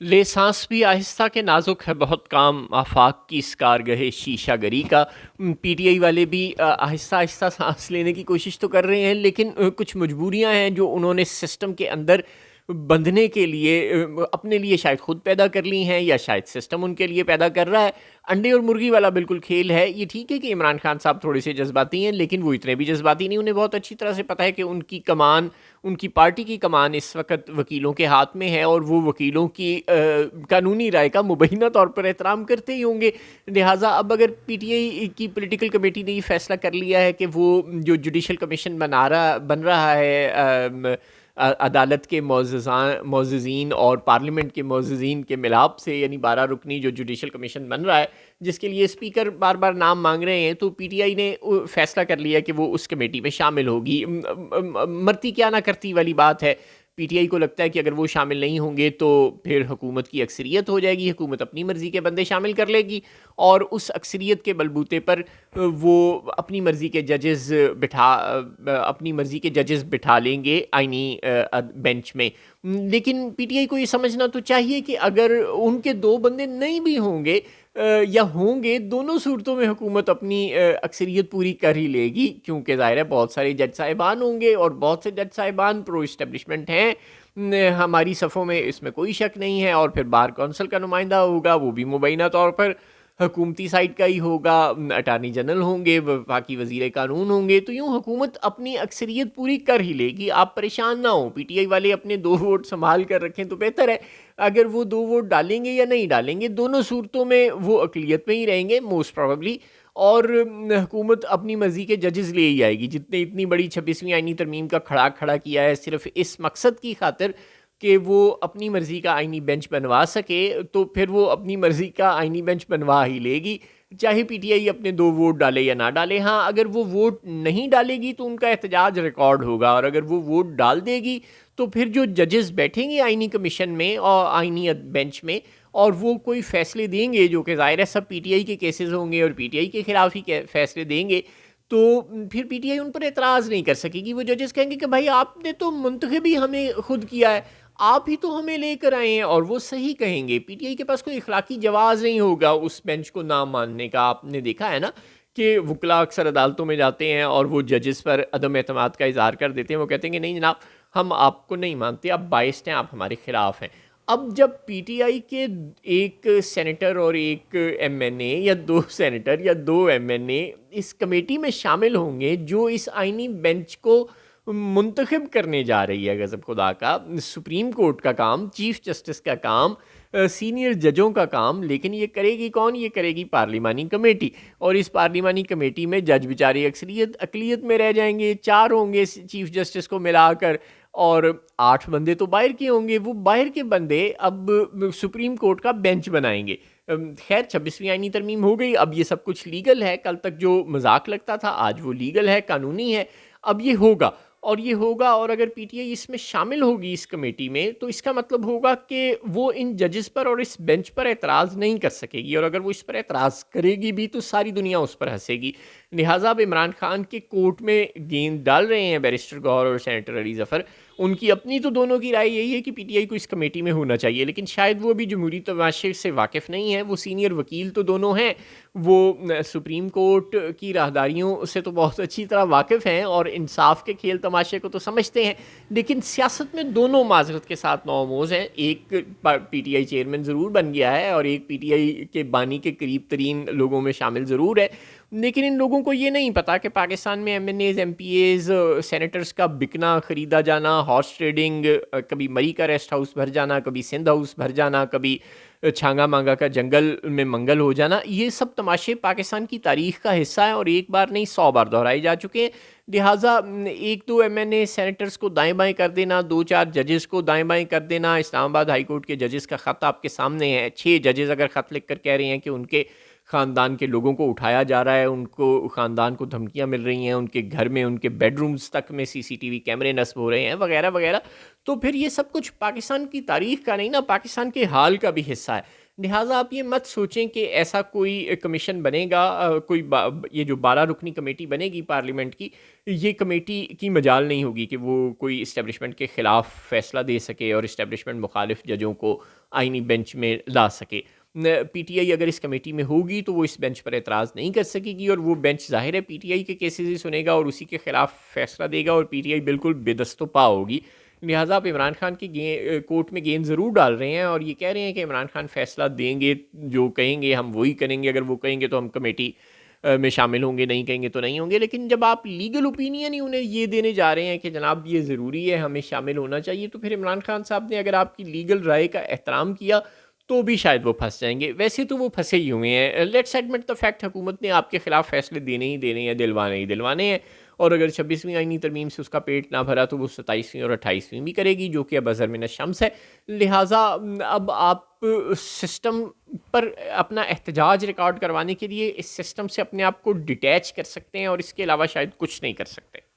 لے سانس بھی آہستہ کے نازک ہے بہت کام آفاق کی اس کارگہ شیشہ گری کا۔ پی ٹی آئی والے بھی آہستہ آہستہ سانس لینے کی کوشش تو کر رہے ہیں، لیکن کچھ مجبوریاں ہیں جو انہوں نے سسٹم کے اندر بندھنے کے لیے اپنے لیے شاید خود پیدا کر لی ہیں، یا شاید سسٹم ان کے لیے پیدا کر رہا ہے۔ انڈے اور مرغی والا بالکل کھیل ہے۔ یہ ٹھیک ہے کہ عمران خان صاحب تھوڑے سے جذباتی ہیں، لیکن وہ اتنے بھی جذباتی نہیں۔ انہیں بہت اچھی طرح سے پتہ ہے کہ ان کی کمان، ان کی پارٹی کی کمان اس وقت وکیلوں کے ہاتھ میں ہے، اور وہ وکیلوں کی قانونی رائے کا مبینہ طور پر احترام کرتے ہی ہوں گے۔ لہٰذا اب اگر پی ٹی آئی کی پولیٹیکل کمیٹی نے یہ فیصلہ کر لیا ہے کہ وہ جو جوڈیشل کمیشن بن رہا ہے عدالت کے معززین اور پارلیمنٹ کے معززین کے ملاپ سے، یعنی 12 رکنی جو جوڈیشل کمیشن بن رہا ہے جس کے لیے اسپیکر بار بار نام مانگ رہے ہیں، تو پی ٹی آئی نے فیصلہ کر لیا کہ وہ اس کمیٹی میں شامل ہوگی۔ مرتی کیا نہ کرتی والی بات ہے۔ پی ٹی آئی کو لگتا ہے کہ اگر وہ شامل نہیں ہوں گے تو پھر حکومت کی اکثریت ہو جائے گی، حکومت اپنی مرضی کے بندے شامل کر لے گی، اور اس اکثریت کے بلبوتے پر وہ اپنی مرضی کے ججز بٹھا لیں گے آئینی بینچ میں۔ لیکن پی ٹی آئی کو یہ سمجھنا تو چاہیے کہ اگر ان کے دو بندے نہیں بھی ہوں گے یا ہوں گے، دونوں صورتوں میں حکومت اپنی اکثریت پوری کر ہی لے گی، کیونکہ ظاہر ہے بہت سارے جج صاحبان ہوں گے، اور بہت سے جج صاحبان پرو اسٹیبلشمنٹ ہیں ہماری صفوں میں، اس میں کوئی شک نہیں ہے۔ اور پھر بار کونسل کا نمائندہ ہوگا، وہ بھی مبینہ طور پر حکومتی سائٹ کا ہی ہوگا، اٹارنی جنرل ہوں گے، وفاقی وزیر قانون ہوں گے، تو یوں حکومت اپنی اکثریت پوری کر ہی لے گی۔ آپ پریشان نہ ہوں، پی ٹی آئی والے اپنے 2 ووٹ سنبھال کر رکھیں تو بہتر ہے۔ اگر وہ 2 ووٹ ڈالیں گے یا نہیں ڈالیں گے، دونوں صورتوں میں وہ اقلیت میں ہی رہیں گے موسٹ پروبیبلی، اور حکومت اپنی مرضی کے ججز لے ہی آئے گی۔ جتنے اتنی بڑی 26ویں آئینی ترمیم کا کھڑا کیا ہے صرف اس مقصد کی خاطر کہ وہ اپنی مرضی کا آئینی بینچ بنوا سکے، تو پھر وہ اپنی مرضی کا آئینی بینچ بنوا ہی لے گی، چاہے پی ٹی آئی اپنے 2 ووٹ ڈالے یا نہ ڈالے۔ ہاں، اگر وہ ووٹ نہیں ڈالے گی تو ان کا احتجاج ریکارڈ ہوگا، اور اگر وہ ووٹ ڈال دے گی تو پھر جو ججز بیٹھیں گے آئینی کمیشن میں اور آئینی بینچ میں، اور وہ کوئی فیصلے دیں گے جو کہ ظاہر ہے سب پی ٹی آئی کے کیسز ہوں گے اور پی ٹی آئی کے خلاف ہی فیصلے دیں گے، تو پھر پی ٹی آئی ان پر اعتراض نہیں کر سکے گی۔ وہ ججز کہیں گے کہ بھائی آپ نے تو منتخب ہی ہمیں خود کیا ہے، آپ ہی تو ہمیں لے کر آئے ہیں، اور وہ صحیح کہیں گے۔ پی ٹی آئی کے پاس کوئی اخلاقی جواز نہیں ہوگا اس بینچ کو نہ ماننے کا۔ آپ نے دیکھا ہے نا کہ وکلاء اکثر عدالتوں میں جاتے ہیں اور وہ ججز پر عدم اعتماد کا اظہار کر دیتے ہیں، وہ کہتے ہیں کہ نہیں جناب، ہم آپ کو نہیں مانتے، آپ بائسڈ ہیں، آپ ہمارے خلاف ہیں۔ اب جب پی ٹی آئی کے ایک سینیٹر اور ایک ایم این اے، یا 2 سینیٹر یا 2 ایم این اے اس کمیٹی میں شامل ہوں گے جو اس آئینی بینچ کو منتخب کرنے جا رہی ہے، غضب خدا کا، سپریم کورٹ کا کام، چیف جسٹس کا کام، سینئر ججوں کا کام، لیکن یہ کرے گی کون؟ یہ کرے گی پارلیمانی کمیٹی، اور اس پارلیمانی کمیٹی میں جج بیچارے اقلیت میں رہ جائیں گے، 4 ہوں گے چیف جسٹس کو ملا کر، اور 8 بندے تو باہر کے ہوں گے۔ وہ باہر کے بندے اب سپریم کورٹ کا بینچ بنائیں گے۔ خیر 26ویں آئینی ترمیم ہو گئی، اب یہ سب کچھ لیگل ہے۔ کل تک جو مذاق لگتا تھا آج وہ لیگل ہے، قانونی ہے، اب یہ ہوگا، اور یہ ہوگا۔ اور اگر پی ٹی آئی اس میں شامل ہوگی اس کمیٹی میں، تو اس کا مطلب ہوگا کہ وہ ان ججز پر اور اس بینچ پر اعتراض نہیں کر سکے گی، اور اگر وہ اس پر اعتراض کرے گی بھی تو ساری دنیا اس پر ہنسے گی۔ لہٰذا اب عمران خان کے کورٹ میں گیند ڈال رہے ہیں بیرسٹر گور اور سینیٹر علی ظفر۔ ان کی اپنی تو دونوں کی رائے یہی ہے کہ پی ٹی آئی کو اس کمیٹی میں ہونا چاہیے، لیکن شاید وہ بھی جمہوری تماشے سے واقف نہیں ہے۔ وہ سینئر وکیل تو دونوں ہیں، وہ سپریم کورٹ کی راہداریوں سے تو بہت اچھی طرح واقف ہیں اور انصاف کے کھیل تماشے کو تو سمجھتے ہیں، لیکن سیاست میں دونوں معذرت کے ساتھ نوآموز ہیں۔ ایک پی ٹی آئی چیئرمین ضرور بن گیا ہے اور ایک پی ٹی آئی کے بانی کے قریب ترین لوگوں میں شامل ضرور ہے، لیکن ان لوگوں کو یہ نہیں پتا کہ پاکستان میں M N As, M P As, senators کا بکنا، خریدا جانا، ہارس ٹریڈنگ، کبھی مری کا ریسٹ ہاؤس بھر جانا، کبھی سندھ ہاؤس بھر جانا، کبھی چھانگا مانگا کا جنگل میں منگل ہو جانا، یہ سب تماشے پاکستان کی تاریخ کا حصہ ہیں اور ایک بار نہیں 100 بار دہرائے جا چکے ہیں۔ لہٰذا 1-2 ایم این اے سینیٹرز کو دائیں بائیں کر دینا، 2-4 ججز کو دائیں بائیں کر دینا۔ اسلام آباد ہائی کورٹ کے ججز کا خط آپ کے سامنے ہے، 6 ججز اگر خط لکھ کر کہہ رہے ہیں کہ ان کے خاندان کے لوگوں کو اٹھایا جا رہا ہے، ان کو خاندان کو دھمکیاں مل رہی ہیں، ان کے گھر میں، ان کے بیڈ رومز تک میں سی سی ٹی وی کیمرے نصب ہو رہے ہیں، وغیرہ وغیرہ، تو پھر یہ سب کچھ پاکستان کی تاریخ کا نہیں نا، پاکستان کے حال کا بھی حصہ ہے۔ لہٰذا آپ یہ مت سوچیں کہ ایسا کوئی کمیشن بنے گا، یہ جو 12 رکنی کمیٹی بنے گی پارلیمنٹ کی، یہ کمیٹی کی مجال نہیں ہوگی کہ وہ کوئی اسٹیبلشمنٹ کے خلاف فیصلہ دے سکے اور اسٹیبلشمنٹ مخالف ججوں کو آئینی بینچ میں لا سکے. پی ٹی آئی اگر اس کمیٹی میں ہوگی تو وہ اس بینچ پر اعتراض نہیں کر سکے گی، اور وہ بینچ ظاہر ہے پی ٹی آئی کے کیسز ہی سنے گا اور اسی کے خلاف فیصلہ دے گا، اور پی ٹی آئی بالکل بے دست و پا ہوگی. لہٰذا آپ عمران خان کی کورٹ میں گیند ضرور ڈال رہے ہیں اور یہ کہہ رہے ہیں کہ عمران خان فیصلہ دیں گے، جو کہیں گے ہم وہی کریں گے، اگر وہ کہیں گے تو ہم کمیٹی میں شامل ہوں گے، نہیں کہیں گے تو نہیں ہوں گے. لیکن جب آپ لیگل اوپینین ہی انہیں یہ دینے جا رہے ہیں کہ جناب یہ ضروری ہے، ہمیں شامل ہونا چاہیے، تو پھر عمران خان صاحب نے اگر آپ کی لیگل رائے کا احترام کیا تو بھی شاید وہ پھنس جائیں گے. ویسے تو وہ پھنسے ہی ہوئے ہیں. لیٹس ایڈمٹ دا فیکٹ، حکومت نے آپ کے خلاف فیصلے دینے ہی دینے ہیں، دلوانے ہی دلوانے ہیں، اور اگر 26ویں آئینی ترمیم سے اس کا پیٹ نہ بھرا تو وہ 27ویں اور 28ویں بھی کرے گی، جو کہ اب ازہر من الشمس ہے. لہٰذا اب آپ سسٹم پر اپنا احتجاج ریکارڈ کروانے کے لیے اس سسٹم سے اپنے آپ کو ڈیٹیچ کر سکتے ہیں، اور اس کے علاوہ شاید کچھ نہیں کر سکتے.